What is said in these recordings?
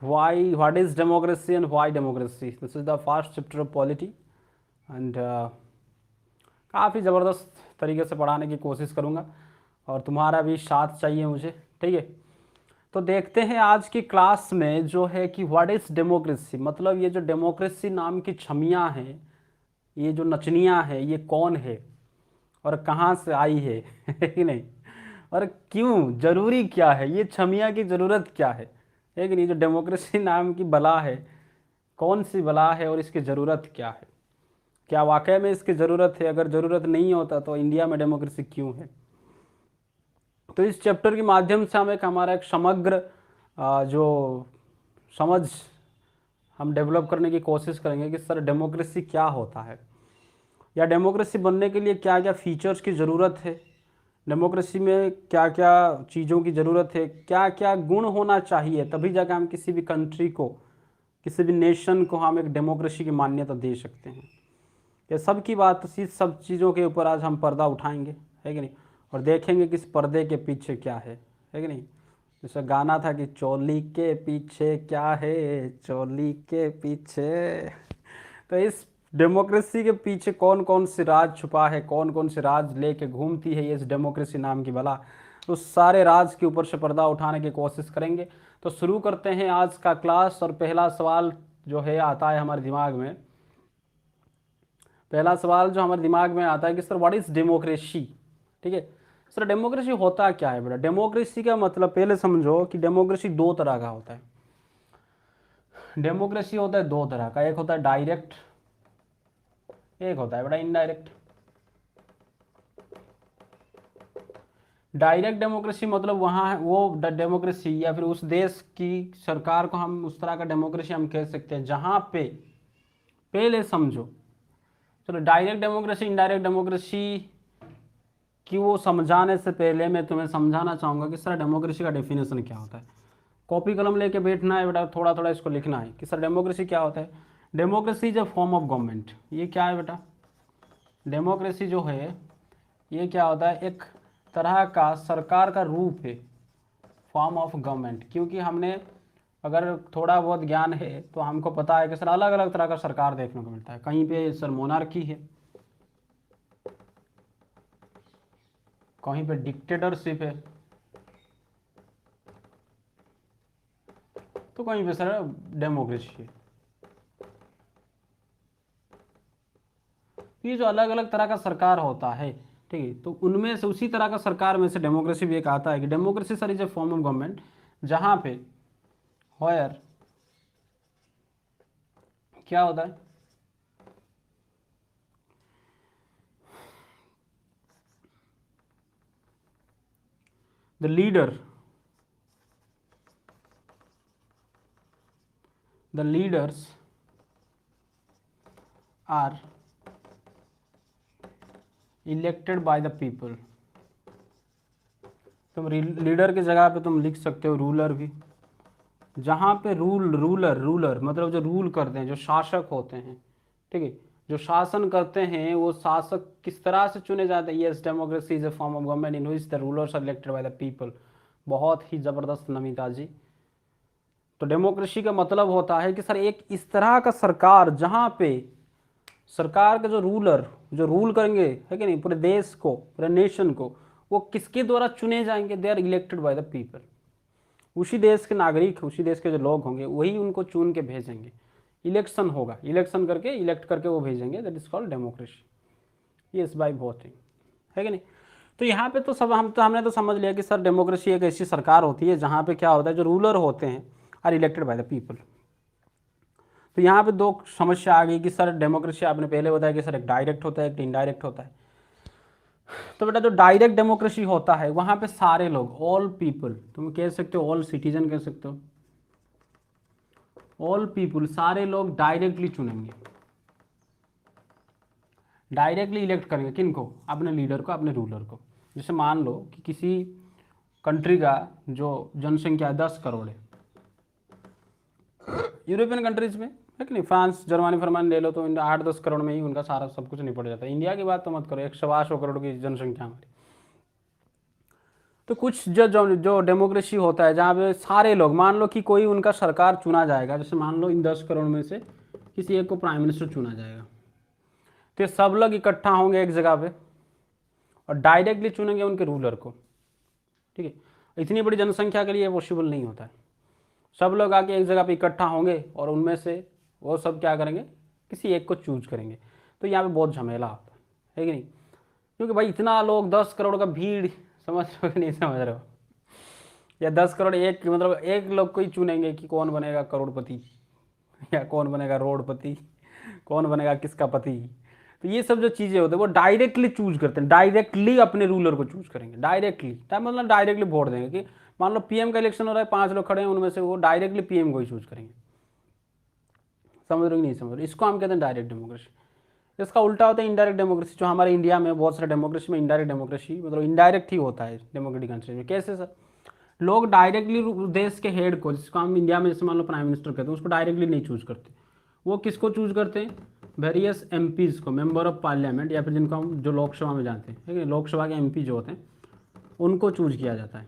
why, what is democracy and why democracy. This is the first chapter of polity and काफ़ी ज़बरदस्त तरीके से पढ़ाने की कोशिश करूँगा और तुम्हारा भी साथ चाहिए मुझे, ठीक है। तो देखते हैं आज की क्लास में जो है कि व्हाट इज़ डेमोक्रेसी, मतलब ये जो डेमोक्रेसी नाम की छमियाँ हैं, ये जो नचनियाँ हैं, ये कौन है और कहाँ से आई है कि नहीं, और क्यों ज़रूरी क्या है, ये छमिया की ज़रूरत क्या है कि नहीं। जो डेमोक्रेसी नाम की बला है, कौन सी बला है और इसकी ज़रूरत क्या है, क्या वाकई में इसकी ज़रूरत है, अगर ज़रूरत नहीं होता तो इंडिया में डेमोक्रेसी क्यों है। तो इस चैप्टर के माध्यम से हम हमारा एक समग्र जो समझ हम डेवलप करने की कोशिश करेंगे कि सर डेमोक्रेसी क्या होता है, या डेमोक्रेसी बनने के लिए क्या क्या फीचर्स की ज़रूरत है, डेमोक्रेसी में क्या क्या चीज़ों की ज़रूरत है, क्या क्या गुण होना चाहिए, तभी जाकर हम किसी भी कंट्री को, किसी भी नेशन को हम एक डेमोक्रेसी की मान्यता दे सकते हैं। ये सब की बात, इस सब चीज़ों के ऊपर आज हम पर्दा उठाएंगे, है कि नहीं, और देखेंगे कि इस पर्दे के पीछे क्या है कि नहीं। जैसा गाना था कि चोली के पीछे क्या है, चोली के पीछे। तो इस डेमोक्रेसी के पीछे कौन कौन सी राज छुपा है, कौन कौन सी राज लेके घूमती है ये इस डेमोक्रेसी नाम की बला, तो सारे राज के ऊपर से पर्दा उठाने की कोशिश करेंगे। तो शुरू करते हैं आज का क्लास। और पहला सवाल जो है आता है हमारे दिमाग में, पहला सवाल जो हमारे दिमाग में आता है कि सर व्हाट इज़ डेमोक्रेसी, ठीक है। सर डेमोक्रेसी होता क्या है बेटा। डेमोक्रेसी का मतलब पहले समझो कि डेमोक्रेसी दो तरह का होता है। डेमोक्रेसी होता है दो तरह का, एक होता है डायरेक्ट, एक होता है बेटा इनडायरेक्ट। डायरेक्ट डेमोक्रेसी मतलब वहाँ वो डेमोक्रेसी या फिर उस देश की सरकार को हम उस तरह का डेमोक्रेसी हम कह सकते हैं जहाँ पे, पहले समझो, चलो डायरेक्ट डेमोक्रेसी इनडायरेक्ट डेमोक्रेसी कि वो समझाने से पहले मैं तुम्हें समझाना चाहूँगा कि सर डेमोक्रेसी का डेफिनेशन क्या होता है। कॉपी कलम लेके बैठना है बेटा, थोड़ा थोड़ा इसको लिखना है कि सर डेमोक्रेसी क्या होता है। Democracy is a form of government. ये क्या है बेटा, डेमोक्रेसी जो है ये क्या होता है, एक तरह का सरकार का रूप है, फॉर्म ऑफ गवर्नमेंट। क्योंकि हमने अगर थोड़ा बहुत ज्ञान है तो हमको पता है कि सर अलग अलग तरह का सरकार देखने को मिलता है। कहीं पे सर मोनार्की है, कहीं पे डिक्टेटरशिप है, तो कहीं पे सर डेमोक्रेसी है। ये जो अलग अलग तरह का सरकार होता है, ठीक है, तो उनमें से उसी तरह का सरकार में से डेमोक्रेसी भी एक आता है कि democracy sir is a form of government जहाँ पे होयर क्या होता है, the leaders are elected by the people. तुम लीडर की जगह पे तुम लिख सकते हो रूलर भी, जहाँ पे रूलर मतलब जो रूल करते हैं, जो शासक होते हैं, ठीक है, जो शासन करते हैं, वो शासक किस तरह से चुने जाते हैं। Yes, democracy is a form of government in which the rulers are elected by the people. बहुत ही ज़बरदस्त नमिता जी। तो डेमोक्रेसी का मतलब होता है कि सर एक इस तरह का सरकार जहाँ पे सरकार के जो रूलर जो रूल करेंगे, है कि नहीं, पूरे देश को, पूरे नेशन को, वो किसके द्वारा चुने जाएंगे, they are elected by the people. उसी देश के नागरिक, उसी देश के जो लोग होंगे वही उनको चुन के भेजेंगे। इलेक्शन होगा, इलेक्शन करके इलेक्ट करके वो भेजेंगे, that is called democracy. Yes by voting, है कि नहीं। तो यहाँ पे तो सब हमने तो समझ लिया कि सर डेमोक्रेसी एक ऐसी सरकार होती है जहाँ पे क्या होता है, जो रूलर होते हैं are elected by the people. तो यहाँ पे दो समस्या आ गई कि सर डेमोक्रेसी आपने पहले बताया कि सर एक डायरेक्ट होता है, एक इनडायरेक्ट होता है। तो बेटा जो डायरेक्ट डेमोक्रेसी होता है वहाँ पे सारे लोग, ऑल पीपल, तुम कह सकते हो ऑल सिटीजन कह सकते हो, ऑल पीपल सारे लोग डायरेक्टली चुनेंगे, डायरेक्टली इलेक्ट करेंगे किनको, अपने लीडर को, अपने रूलर को। जैसे मान लो कि किसी कंट्री का जो जनसंख्या 10 करोड़ है, यूरोपियन कंट्रीज में, है कि नहीं, फ्रांस जर्मनी फरमान ले लो तो 8-10 करोड़ में ही उनका सारा सब कुछ निपट जाता है। इंडिया की बात तो मत करो, 100-150 करोड़ की जनसंख्या हमारी। तो कुछ जो डेमोक्रेसी होता है जहाँ पे सारे लोग, मान लो कि कोई उनका सरकार चुना जाएगा, जैसे मान लो इन 10 करोड़ में से किसी एक को प्राइम मिनिस्टर चुना जाएगा, तो ये सब लोग इकट्ठा होंगे एक जगह पे और डायरेक्टली चुनेंगे उनके रूलर को। ठीक है, इतनी बड़ी जनसंख्या के लिए पॉसिबल नहीं होता है। सब लोग आके एक जगह पे इकट्ठा होंगे और उनमें से वो सब क्या करेंगे, किसी एक को चूज करेंगे। तो यहाँ पे बहुत झमेला होता है कि नहीं, क्योंकि भाई इतना लोग, 10 करोड़ का भीड़, समझ रहे हो कि नहीं समझ रहे हो, या 10 करोड़ एक, मतलब एक लोग को ही चुनेंगे कि कौन बनेगा करोड़पति या कौन बनेगा रोडपति, कौन बनेगा किसका पति। तो ये सब जो चीज़ें होती है वो डायरेक्टली चूज करते हैं, डायरेक्टली अपने रूलर को चूज करेंगे, डायरेक्टली, मतलब डायरेक्टली वोट देंगे कि मान लो पीएम का इलेक्शन हो रहा है, 5 लोग खड़े हैं, उनमें से वो डायरेक्टली पीएम को ही चूज करेंगे। समझ रहे हो नहीं समझ रहे, इसको हम कहते हैं डायरेक्ट डेमोक्रेसी। इसका उल्टा होता है इनडायरेक्ट डेमोक्रेसी, जो हमारे इंडिया में बहुत सारे डेमोक्रेसी में इनडायरेक्ट डेमोक्रेसी, मतलब इनडायरेक्ट ही होता है डेमोक्रेटिक कंट्री में। कैसे सर, लोग डायरेक्टली देश के हेड को, जिसको हम इंडिया में जैसे मान लो प्राइम मिनिस्टर कहते हैं, उसको डायरेक्टली नहीं चूज करते। वो किसको चूज करते हैं, वेरियस एमपीज को, मेंबर ऑफ पार्लियामेंट, या फिर जिनको हम जो लोकसभा में जाते हैं, ठीक है, लोकसभा के एमपी जो होते हैं उनको चूज किया जाता है।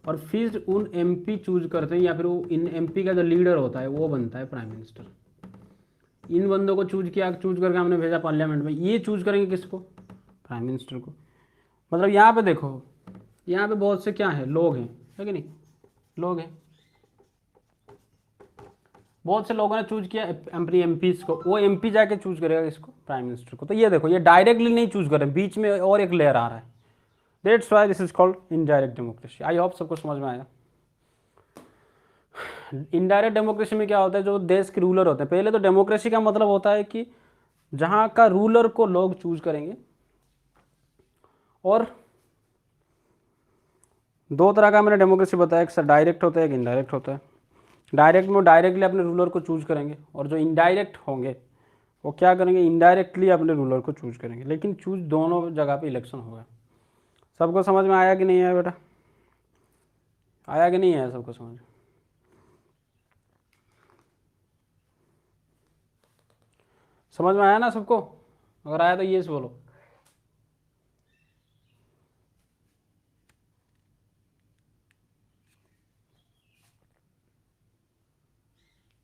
और फिर उन एमपी चूज करते हैं, या फिर वो इन एमपी का जो लीडर होता है वो बनता है प्राइम मिनिस्टर। इन बंदों को चूज करके हमने भेजा पार्लियामेंट में, ये चूज करेंगे किसको, प्राइम मिनिस्टर को। मतलब यहाँ पे देखो, यहाँ पे बहुत से क्या है, लोग हैं, है कि नहीं, लोग हैं, बहुत से लोगों ने चूज किया अपनी एमपीज को, वो एमपी जाके चूज करेगा इसको, प्राइम मिनिस्टर को। तो ये देखो, ये डायरेक्टली नहीं चूज कर रहे, बीच में और एक लेयर आ रहा है। That's why this is called indirect democracy. I hope सबको समझ में आएगा। इनडायरेक्ट डेमोक्रेसी में क्या होता है, जो देश के रूलर होते हैं, पहले तो डेमोक्रेसी का मतलब होता है कि जहां का रूलर को लोग चूज करेंगे, और दो तरह का मैंने डेमोक्रेसी बताया, एक डायरेक्ट होता है, एक इनडायरेक्ट होता है। डायरेक्ट में डायरेक्टली अपने रूलर को चूज करेंगे, और जो इनडायरेक्ट होंगे वो क्या करेंगे, इनडायरेक्टली अपने रूलर को चूज करेंगे, लेकिन चूज दोनों जगह पे इलेक्शन होगा। सबको समझ में आया कि नहीं आया बेटा, आया कि नहीं आया सबको समझ, समझ में आया ना सबको, अगर आया तो यस बोलो।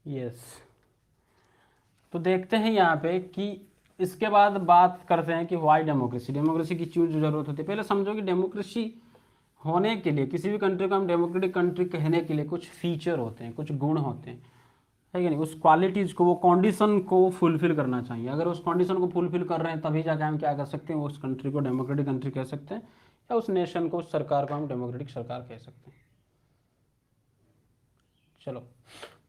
यस, तो देखते हैं यहाँ पे कि इसके बाद बात करते हैं कि वाई डेमोक्रेसी, डेमोक्रेसी की क्यों जरूरत होती है। पहले समझो कि डेमोक्रेसी होने के लिए, किसी भी कंट्री को हम डेमोक्रेटिक कंट्री कहने के लिए कुछ फीचर होते हैं, कुछ गुण होते हैं, है कि नहीं, उस क्वालिटीज़ को, वो कंडीशन को फुलफिल करना चाहिए। अगर उस कंडीशन को फुलफिल कर रहे हैं तभी जाके हम क्या कर सकते हैं, उस कंट्री को डेमोक्रेटिक कंट्री कह सकते हैं, या उस नेशन को, उस सरकार को हम डेमोक्रेटिक सरकार कह सकते हैं। चलो,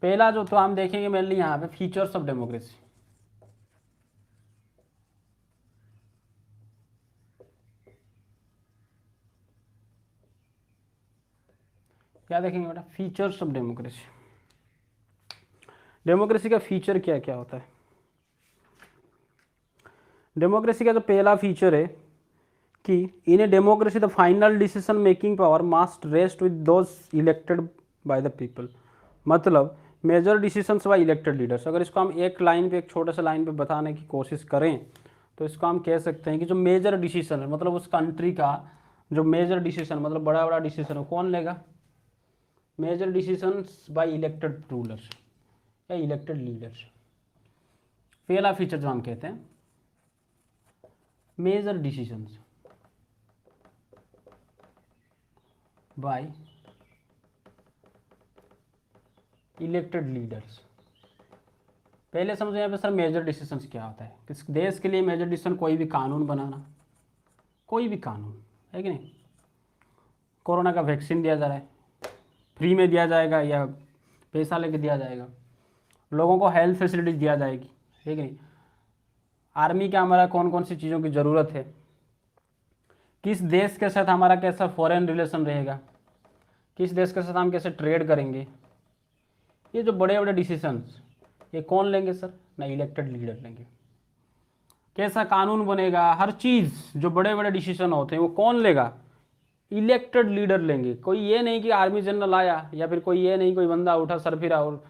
पहला जो तो हम देखेंगे मेनली यहाँ पे फीचर्स ऑफ डेमोक्रेसी। क्या देखेंगे बेटा, फीचर्स ऑफ डेमोक्रेसी। डेमोक्रेसी का फीचर क्या क्या होता है। डेमोक्रेसी का जो पहला फीचर है कि in a democracy the final decision making power must rest with those elected by the people. मतलब major decisions by elected leaders. अगर इसको हम एक लाइन पे, एक छोटे से लाइन पे बताने की कोशिश करें तो इसको हम कह सकते हैं कि जो मेजर डिसीजन है, मतलब उस कंट्री का जो मेजर डिसीजन, मतलब बड़ा बड़ा डिसीजन है, कौन लेगा, major decisions by elected rulers या इलेक्टेड लीडर्स। पहला फीचर जो हम कहते हैं major decisions by elected leaders. पहले समझो यहाँ पे सर मेजर डिसीजन क्या होता है। किस देश के लिए मेजर डिसीजन, कोई भी कानून बनाना, कोई भी कानून, है कि नहीं। कोरोना का वैक्सीन दिया जा रहा है, फ्री में दिया जाएगा या पैसा लेके दिया जाएगा, लोगों को हेल्थ फैसिलिटी दिया जाएगी, है कि नहीं। आर्मी का हमारा कौन कौन सी चीज़ों की ज़रूरत है, किस देश के साथ हमारा कैसा फॉरेन रिलेशन रहेगा, किस देश के साथ हम कैसे ट्रेड करेंगे, ये जो बड़े बड़े डिसीजंस ये कौन लेंगे सर, ना इलेक्टेड लीडर लेंगे। कैसा कानून बनेगा, हर चीज़ जो बड़े बड़े डिसीजन होते हैं वो कौन लेगा, इलेक्टेड लीडर लेंगे। कोई ये नहीं कि आर्मी जनरल आया, या फिर कोई ये नहीं कोई बंदा उठा सर फिरा और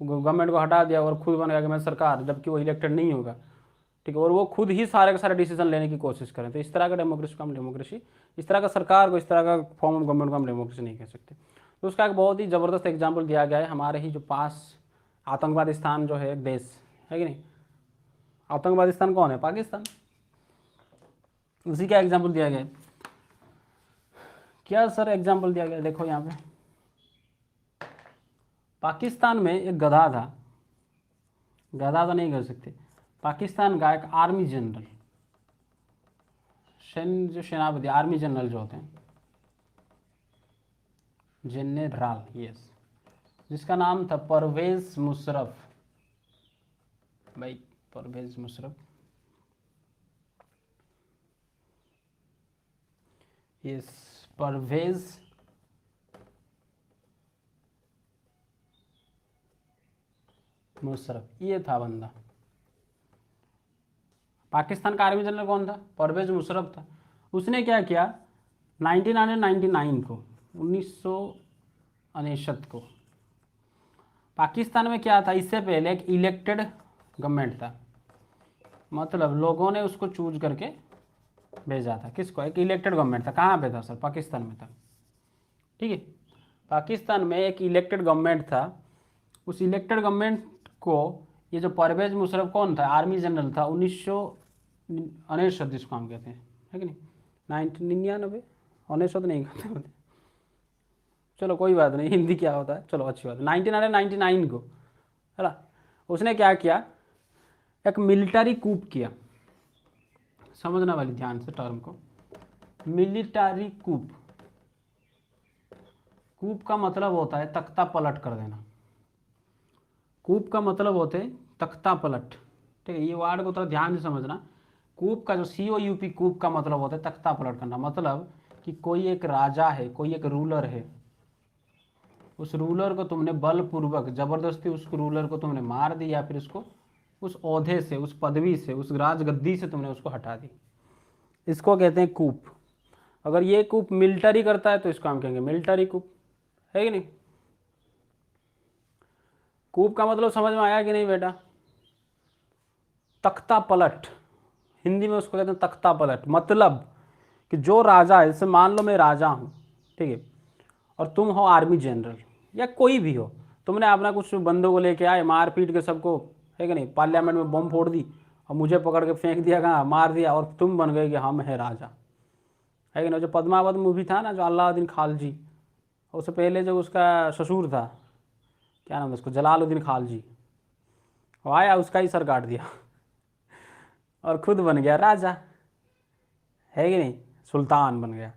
गवर्नमेंट को हटा दिया और खुद बन गया कि मैं सरकार, जबकि वो इलेक्टेड नहीं होगा। ठीक है, और वो खुद ही सारे के सारे डिसीजन लेने की कोशिश करें। तो इस तरह का डेमोक्रेसी को हम डेमोक्रेसी, इस तरह का सरकार को, इस तरह का फॉर्म ऑफ गवर्नमेंट को हम डेमोक्रेसी नहीं कह सकते। तो उसका एक बहुत ही ज़बरदस्त एग्जाम्पल दिया गया है हमारे ही जो पास आतंकवादिस्तान जो है एक देश है कि नहीं, आतंकवादिस्तान कौन है? पाकिस्तान। उसी का एग्जाम्पल दिया गया है। क्या सर एग्जाम्पल दिया गया? देखो यहाँ पे पाकिस्तान में एक गधा था, गधा तो नहीं कह सकते, पाकिस्तान का एक आर्मी जनरल, जो सेनापति, आर्मी जनरल जो होते हैं, जनरल, यस, जिसका नाम था परवेज मुशर्रफ। भाई परवेज मुशर्रफ, यस, परवेज मुशर्रफ, ये था बंदा। पाकिस्तान का आर्मी जनरल कौन था? परवेज मुशर्रफ था। उसने क्या किया 1999 को, 1969 को, पाकिस्तान में क्या था, इससे पहले एक इलेक्टेड गवर्नमेंट था, मतलब लोगों ने उसको चूज करके भेजा था। किसको? एक इलेक्टेड गवर्नमेंट था। कहाँ पे था सर? पाकिस्तान में था। ठीक है, पाकिस्तान में एक इलेक्टेड गवर्नमेंट था। उस इलेक्टेड गवर्नमेंट को ये जो परवेज मुशर्रफ कौन था? आर्मी जनरल था। 1969 जिसको हम कहते हैं, है कि नहीं, 1999, 19 नहीं कहते, चलो कोई बात नहीं, हिंदी क्या होता है, चलो अच्छी बात है। 1999 को, है ना, उसने क्या किया, एक मिलिट्री कूप किया। समझना वाली ध्यान से टर्म को, मिलिट्री कूप। कूप का मतलब होता है तख्ता पलट कर देना। कूप का मतलब होते है तख्ता पलट। ठीक है, ये वर्ड को थोड़ा ध्यान से समझना। कूप का जो COUP, कूप का मतलब होता है तख्ता पलट करना। मतलब कि कोई एक राजा है, कोई एक रूलर है, उस रूलर को तुमने बलपूर्वक जबरदस्ती उस रूलर को तुमने मार दी, या फिर उसको उस ओहदे से, उस पदवी से, उस राजगद्दी से तुमने उसको हटा दी। इसको कहते हैं कूप। अगर ये कूप मिलिट्री करता है तो इसको हम कहेंगे मिलिट्री कूप, है कि नहीं। कूप का मतलब समझ में आया कि नहीं बेटा? तख्ता पलट, हिंदी में उसको कहते हैं तख्ता पलट। मतलब कि जो राजा है, जैसे मान लो मैं राजा हूँ, ठीक है, और तुम हो आर्मी जनरल या कोई भी हो, तुमने अपना कुछ बंदों को लेके आए, मार पीट के सबको, है कि नहीं, पार्लियामेंट में बम फोड़ दी और मुझे पकड़ के फेंक दिया, कहाँ मार दिया, और तुम बन गए कि हम है राजा, है कि नहीं। जो पद्मावत मूवी था ना, जो अलाउद्दीन खालजी, उससे पहले जो उसका ससुर था, क्या नाम है उसको, जलालुद्दीन खालजी, वो आया उसका ही सर काट दिया और खुद बन गया राजा, है कि नहीं, सुल्तान बन गया।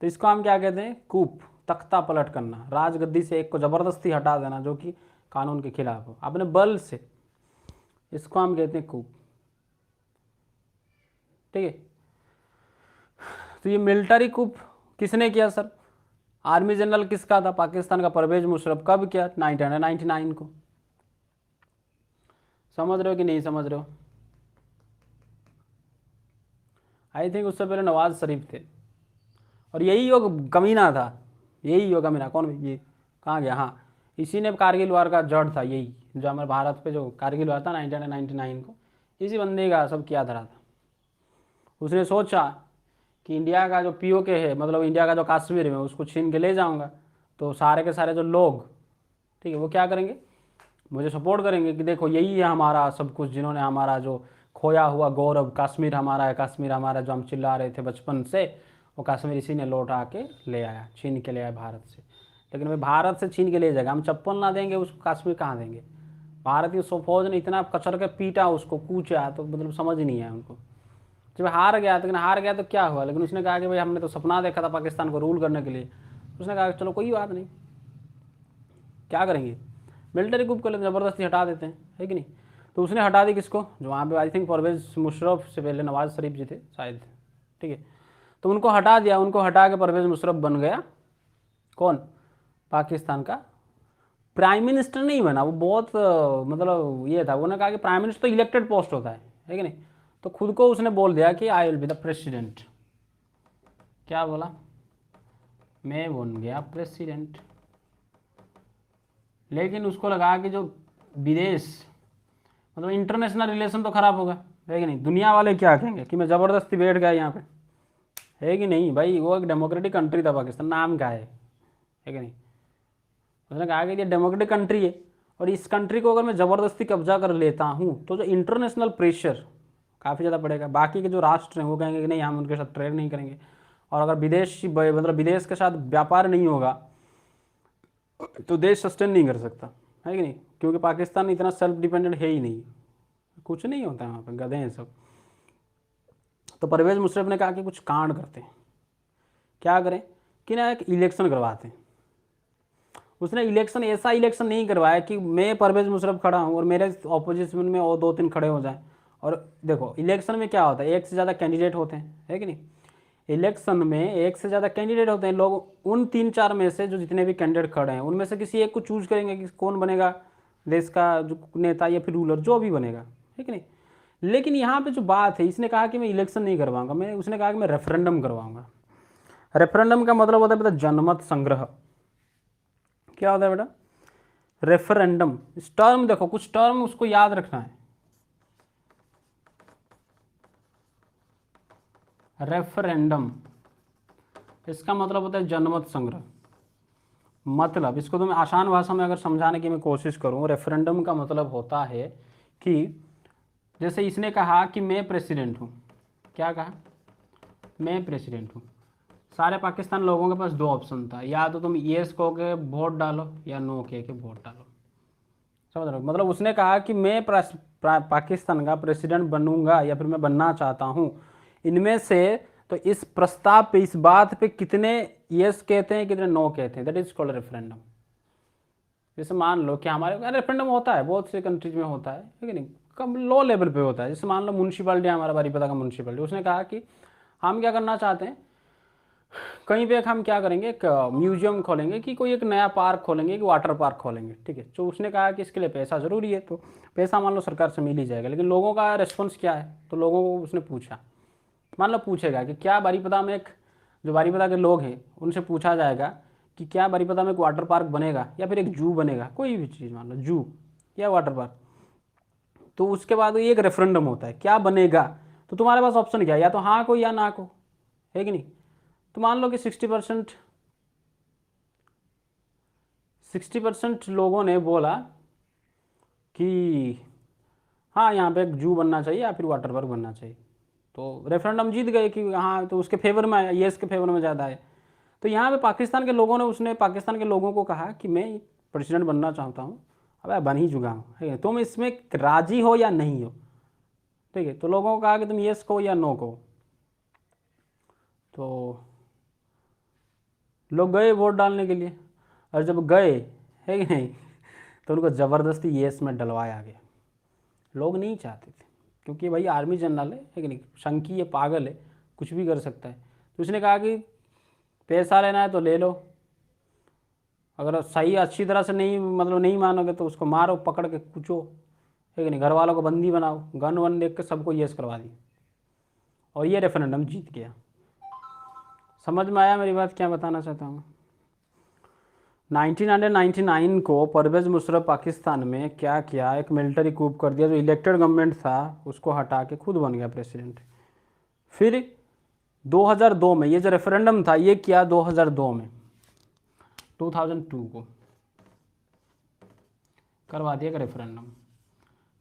तो इसको हम क्या कहते हैं? कूप, तख्ता पलट करना, राजगद्दी से एक को ज़बरदस्ती हटा देना जो कि कानून के खिलाफ हो, अपने बल से, इसको हम कहते हैं कूप। ठीक है, तो ये मिलिट्री कूप किसने किया सर? आर्मी जनरल किसका था? पाकिस्तान का परवेज मुशर्रफ। कब किया? 1999 को। समझ रहे हो कि नहीं समझ रहे हो? आई थिंक उससे पहले नवाज शरीफ थे, और यही योग कमीना था, यही योग कमीना, कौन ये कहाँ गया? हाँ, इसी ने कारगिल वार का जड़ था, यही जो हमारे भारत पे जो कारगिल वार था 1999 को, इसी बंदे का सब किया धरा था। उसने सोचा कि इंडिया का जो POK है, मतलब इंडिया का जो कश्मीर है, उसको छीन के ले जाऊंगा, तो सारे के सारे जो लोग, ठीक है, वो क्या करेंगे? मुझे सपोर्ट करेंगे कि देखो यही है हमारा सब कुछ, जिन्होंने हमारा जो खोया हुआ गौरव, कश्मीर हमारा है, कश्मीर हमारा, जो हम चिल्ला रहे थे बचपन से, वो कश्मीर इसी ने लौटा के ले आया, छीन के ले आया भारत से। लेकिन भाई भारत से छीन के ले जाएगा, हम चप्पल ना देंगे उसको, कश्मीर कहाँ देंगे? भारत की फौज ने इतना कचर के पीटा उसको, कूचा, तो मतलब समझ नहीं है उनको। जब हार गया, लेकिन हार गया तो क्या हुआ? लेकिन उसने कहा कि भाई हमने तो सपना देखा था पाकिस्तान को रूल करने के लिए। उसने कहा चलो कोई बात नहीं, क्या करेंगे, मिलिट्री कूप कर लेते, ज़बरदस्ती हटा देते हैं, है कि नहीं। तो उसने हटा दी किसको? जो वहाँ पे आई थिंक परवेज मुशर्रफ से पहले नवाज शरीफ जी थे शायद, ठीक है, तो उनको हटा दिया। उनको हटा के परवेज मुशर्रफ बन गया कौन? पाकिस्तान का प्राइम मिनिस्टर नहीं बना वो, बहुत मतलब ये था, उन्होंने कहा कि प्राइम मिनिस्टर तो इलेक्टेड पोस्ट होता है कि नहीं। तो खुद को उसने बोल दिया कि I will be the president. क्या बोला? मैं बन गया प्रेसिडेंट। लेकिन उसको लगा कि जो विदेश, मतलब इंटरनेशनल रिलेशन तो खराब होगा, है कि नहीं? दुनिया वाले क्या कहेंगे कि मैं ज़बरदस्ती बैठ गया यहाँ पे, है कि नहीं भाई? वो एक डेमोक्रेटिक कंट्री था पाकिस्तान, नाम क्या है कि नहीं? उसने कहा कि ये डेमोक्रेटिक कंट्री है और इस कंट्री को अगर मैं ज़बरदस्ती कब्जा कर लेता हूँ तो जो इंटरनेशनल प्रेशर काफ़ी ज़्यादा पड़ेगा। बाकी के जो राष्ट्र हैं वो कहेंगे कि नहीं, हम उनके साथ ट्रेड नहीं करेंगे, और अगर विदेशी मतलब विदेश के साथ व्यापार नहीं होगा तो देश सस्टेन नहीं कर सकता, है कि नहीं? क्योंकि पाकिस्तान इतना सेल्फ डिपेंडेंट है ही नहीं, कुछ नहीं होता है वहाँ पर, गधे हैं सब। तो परवेज मुशर्रफ ने कहा कि कुछ कांड करते हैं, क्या करें कि ना एक इलेक्शन करवाते हैं। उसने इलेक्शन, ऐसा इलेक्शन नहीं करवाया कि मैं परवेज मुशर्रफ खड़ा हूँ और मेरे ऑपोजिशन में और 2-3 खड़े हो जाएं। और देखो इलेक्शन में क्या होता है, एक से ज़्यादा कैंडिडेट होते हैं, है कि नहीं? इलेक्शन में एक से ज़्यादा कैंडिडेट होते हैं, लोग उन 3-4 में से जो जितने भी कैंडिडेट खड़े हैं उनमें से किसी एक को चूज करेंगे कि कौन बनेगा देश का जो नेता या फिर रूलर, जो भी बनेगा, है कि नहीं? लेकिन यहाँ पे जो बात है, इसने कहा कि मैं इलेक्शन नहीं करवाऊंगा, उसने कहा कि मैं रेफरेंडम करवाऊंगा। रेफरेंडम का मतलब होता है बेटा जनमत संग्रह। क्या होता है बेटा? रेफरेंडम। इस टर्म देखो, कुछ टर्म उसको याद रखना है। रेफरेंडम, इसका मतलब होता है जनमत संग्रह। मतलब इसको तो मैं आसान भाषा में अगर समझाने की मैं कोशिश करूं, रेफरेंडम का मतलब होता है कि जैसे इसने कहा कि मैं प्रेसिडेंट हूं, क्या कहा? मैं प्रेसिडेंट हूं। सारे पाकिस्तान लोगों के पास दो ऑप्शन था, या तो तुम येस कहो के वोट डालो या नो कह के वोट डालो। समझ रहे हो? मतलब उसने कहा कि मैं पाकिस्तान का प्रेसिडेंट बनूंगा या फिर मैं बनना चाहता हूं, इनमें से तो इस प्रस्ताव पे, इस बात पे कितने यस कहते हैं कितने नो कहते हैं, दैट इज कॉल्ड रेफरेंडम। जैसे मान लो कि हमारे रेफरेंडम होता है, बहुत से कंट्रीज में होता है कि नहीं, कम लो लेवल पे होता है। जैसे मान लो म्यूनसिपलिटी, हमारा बारीपदा का म्यूनसिपलिटी, उसने कहा कि हम क्या करना चाहते हैं, कहीं पे एक हम क्या करेंगे, एक म्यूजियम खोलेंगे, कि कोई एक नया पार्क खोलेंगे, कि वाटर पार्क खोलेंगे, ठीक है? तो उसने कहा कि इसके लिए पैसा ज़रूरी है, तो पैसा मान लो सरकार से मिल ही जाएगा, लेकिन लोगों का रिस्पॉन्स क्या है? तो लोगों को उसने पूछा, मान लो पूछेगा कि क्या बारीपदा में एक, जो बारीपदा के लोग हैं उनसे पूछा जाएगा कि क्या बारीपदा में एक वाटर पार्क बनेगा या फिर एक जू बनेगा, कोई भी चीज़, मान लो जू या वाटर पार्क। तो उसके बाद ये एक रेफरेंडम होता है, क्या बनेगा? तो तुम्हारे पास ऑप्शन क्या है, या तो हाँ को या ना को, है कि नहीं? तो मान लो कि 60% लोगों ने बोला कि हाँ यहाँ पे एक जू बनना चाहिए या फिर वाटर पार्क बनना चाहिए, तो रेफरेंडम जीत गए कि हाँ, तो उसके फेवर में आया, येस के फेवर में ज़्यादा है। तो यहाँ पे पाकिस्तान के लोगों ने, उसने पाकिस्तान के लोगों को कहा कि मैं प्रेसिडेंट बनना चाहता हूँ, अब बन ही चुका हूँ, है तुम इसमें राजी हो या नहीं हो, ठीक है? तो लोगों को कहा कि तुम येस कहो या नो कहो। तो लोग गए वोट डालने के लिए, और जब गए, है कि नहीं, तो उनको ज़बरदस्ती येस में डलवाया गया। लोग नहीं चाहते थे, क्योंकि भाई आर्मी जनरल है कि नहीं, शंकी है, पागल है, कुछ भी कर सकता है। तो उसने कहा कि पैसा लेना है तो ले लो, अगर सही अच्छी तरह से नहीं, मतलब नहीं मानोगे तो उसको मारो, पकड़ के कुचो, है कि नहीं, घर वालों को बंदी बनाओ, गन वन देख के सबको येस करवा दी, और ये रेफरेंडम जीत गया। समझ में आया मेरी बात, क्या बताना चाहता हूँ? 1999 को परवेज मुशर्रफ पाकिस्तान में क्या किया, एक मिलिट्री कूप कर दिया, जो इलेक्टेड गवर्नमेंट था उसको हटा के खुद बन गया प्रेसिडेंट। फिर 2002 में ये जो रेफरेंडम था ये किया, 2002 में, 2002 को करवा दिया रेफरेंडम,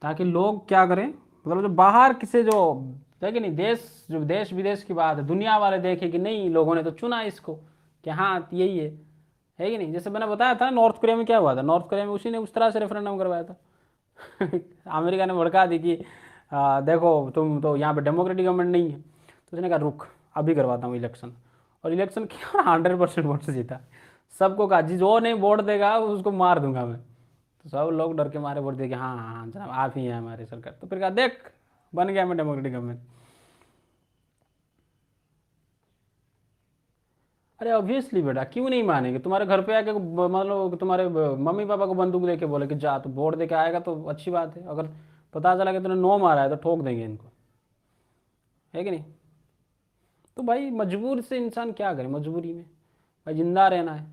ताकि लोग क्या करें, मतलब जो बाहर किसे जो, है कि नहीं, देश, जो देश विदेश की बात है, दुनिया वाले देखे कि नहीं लोगों ने तो चुना इसको, कि हाँ यही है कि नहीं? जैसे मैंने बताया था नॉर्थ कोरिया में क्या हुआ था, नॉर्थ कोरिया में उसी ने उस तरह से रेफरेंडम करवाया था। अमेरिका ने भड़का दी कि देखो तुम तो यहाँ पे डेमोक्रेटिक गवर्नमेंट नहीं है, तो उसने कहा रुक अभी करवाता हूँ इलेक्शन, और इलेक्शन किया, 100% वोट से जीता। सबको कहा जो नहीं वोट देगा उसको मार दूंगा मैं। तो सब लोग डर के मारे वोट दे के, हाँ हाँ हाँ जनाब आप ही हैं हमारी सरकार। तो फिर कहा देख बन गया मैं डेमोक्रेटिक गवर्नमेंट। अरे ऑब्वियसली बेटा, क्यों नहीं मानेंगे? तुम्हारे घर पे आके मतलब तुम्हारे मम्मी पापा को बंदूक देके बोले कि जा, तो वोट दे के आएगा तो अच्छी बात है, अगर पता चला कि तूने नो मारा है तो ठोक देंगे इनको, है कि नहीं? तो भाई मजबूर से इंसान क्या करे, मजबूरी में भाई जिंदा रहना है।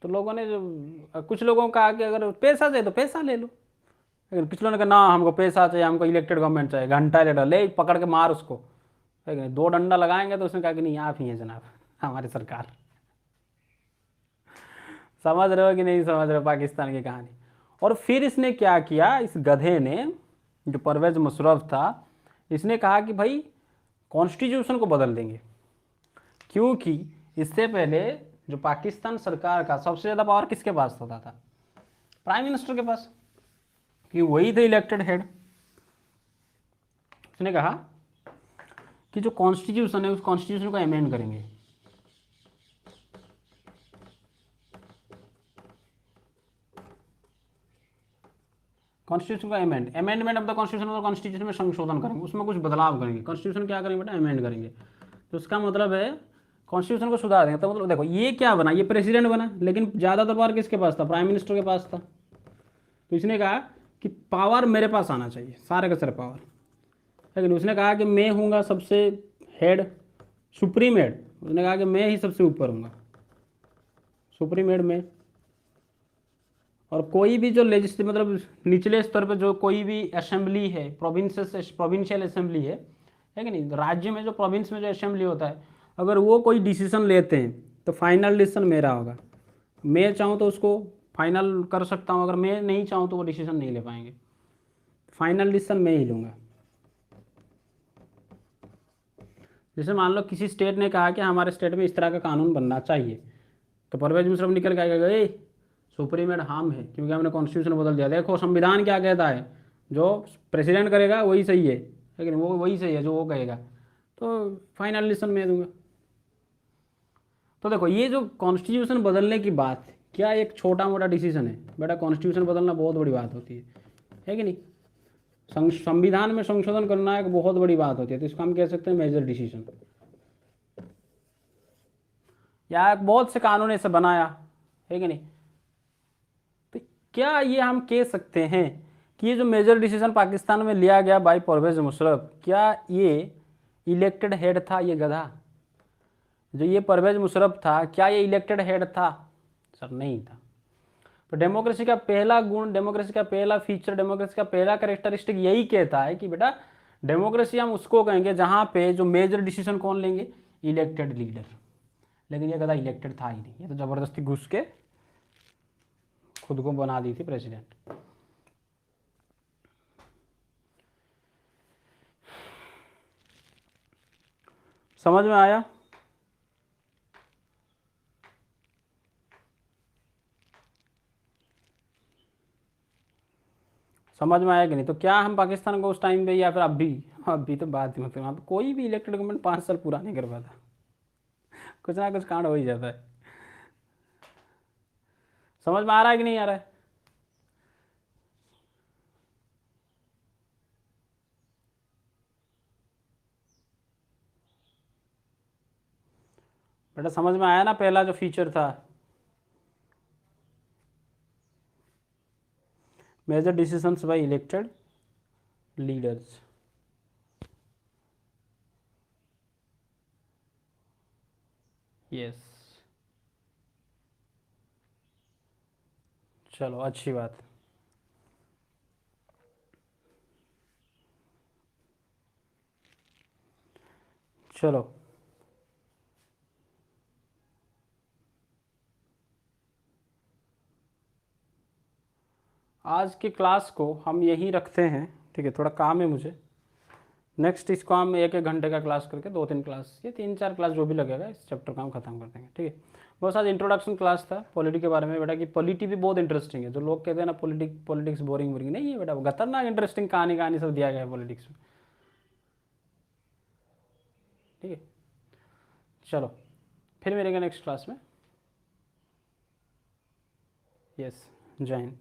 तो लोगों ने जो कुछ लोगों का कि अगर पैसा चाहिए तो पैसा ले लो, लेकिन पिछलों ने कहा ना हमको पैसा चाहिए, हमको इलेक्टेड गवर्नमेंट चाहिए, घंटा लेटर ले पकड़ के मार उसको, लेकिन 2 डंडा लगाएंगे तो उसने कहा कि नहीं आप ही हैं जनाब हमारी सरकार। समझ रहे हो कि नहीं समझ रहे हो पाकिस्तान की कहानी। और फिर इसने क्या किया, इस गधे ने जो परवेज मुशर्रफ था, इसने कहा कि भाई कॉन्स्टिट्यूशन को बदल देंगे, क्योंकि इससे पहले जो पाकिस्तान सरकार का सबसे ज़्यादा पावर किसके पास होता था, प्राइम मिनिस्टर के पास, कि वही थे इलेक्टेड हेड। उसने कहा कि जो कॉन्स्टिट्यूशन है उस कॉन्स्टिट्यूशन को अमेंड करेंगे। कॉन्स्टिट्यूशन का अमेंडमेंट ऑफ द कॉन्स्टिट्यूशन, और कॉन्स्टिट्यूशन में संशोधन करेंगे, उसमें कुछ बदलाव करेंगे। कॉन्स्टिट्यूशन क्या करेंगे बेटा, अमेंड करेंगे। तो उसका मतलब है कॉन्स्टिट्यूशन को सुधार देंगे। तो मतलब देखो ये क्या बना, ये प्रेसिडेंट बना, लेकिन ज़्यादातर पावर किसके पास था, प्राइम मिनिस्टर के पास था। तो इसने कहा कि पावर मेरे पास आना चाहिए, सारे का सारे पावर। लेकिन उसने कहा कि मैं हूँगा सबसे हेड, सुप्रीम हेड। उसने कहा कि मैं ही सबसे ऊपर हूँगा, सुप्रीम हेड में। और कोई भी जो लेजिस्लेटिव मतलब निचले स्तर पर जो कोई भी असेंबली है, प्रोविंशियल असेंबली है कि नहीं, राज्य में जो प्रोविंस में जो असेंबली होता है, अगर वो कोई डिसीजन लेते हैं तो फाइनल डिसीजन मेरा होगा। मैं चाहूँ तो उसको फाइनल कर सकता हूँ, अगर मैं नहीं चाहूँ तो वो डिसीजन नहीं ले पाएंगे। फाइनल डिसीजन मैं ही लूँगा। जैसे मान लो किसी स्टेट ने कहा कि हमारे स्टेट में इस तरह का कानून बनना चाहिए, तो परवेज मुशर्रफ निकल के आएगा, ए सुप्रीम हेड हम है क्योंकि हमने कॉन्स्टिट्यूशन बदल दिया। देखो संविधान क्या कहता है, जो प्रेसिडेंट करेगा वही सही है, लेकिन वो वही सही है जो वो कहेगा, तो फाइनल डिसीजन मैं दूंगा। तो देखो ये जो कॉन्स्टिट्यूशन बदलने की बात क्या एक छोटा मोटा डिसीजन है बेटा, कॉन्स्टिट्यूशन बदलना बहुत बड़ी बात होती है कि नहीं। संविधान में संशोधन करना एक बहुत बड़ी बात होती है, तो इसको हम कह सकते हैं मेजर डिसीजन। या बहुत से कानून ऐसे बनाया है कि नहीं। तो क्या ये हम कह सकते हैं कि ये जो मेजर डिसीजन पाकिस्तान में लिया गया बाय परवेज मुशर्रफ, क्या ये इलेक्टेड हेड था, ये गधा जो ये परवेज मुशर्रफ था, क्या ये इलेक्टेड हेड था? सर नहीं था। तो डेमोक्रेसी का पहला गुण, डेमोक्रेसी का पहला फीचर, डेमोक्रेसी का पहला कैरेक्टरिस्टिक यही कहता है कि बेटा डेमोक्रेसी हम उसको कहेंगे जहां पे जो मेजर डिसीजन कौन लेंगे, इलेक्टेड लीडर। लेकिन ये गधा इलेक्टेड था ही नहीं, ये तो जबरदस्ती घुस के खुद को बना दी थी प्रेसिडेंट। समझ में आया? समझ में आया कि नहीं? तो क्या हम पाकिस्तान को उस टाइम पे या फिर अभी तो बात ही मतलब वहाँ पे कोई भी इलेक्टेड गवर्नमेंट 5 साल पूरा नहीं कर पाता, कुछ ना कुछ कांड हो ही जाता है। समझ में आ रहा है कि नहीं आ रहा है? बेटा समझ में आया ना पहला जो फीचर था, major decisions by elected leaders. Yes, चलो अच्छी बात। चलो आज की क्लास को हम यहीं रखते हैं, ठीक है? थोड़ा काम है मुझे। नेक्स्ट इसको हम 1-1 घंटे का क्लास करके 2-3 क्लास या 3-4 क्लास जो भी लगेगा इस चैप्टर का हम खत्म कर देंगे, ठीक है? बस आज इंट्रोडक्शन क्लास था पॉलिटी के बारे में बेटा, कि पॉलिटी भी बहुत इंटरेस्टिंग है। जो लोग कहते हैं ना पॉलिटिक्स बोरिंग बोरिंग, नहीं है बेटा, खतरनाक इंटरेस्टिंग कहानी सब दिया गया है पॉलिटिक्स में, ठीक है? चलो फिर मिलेंगे नेक्स्ट क्लास में। यस, जय हिंद।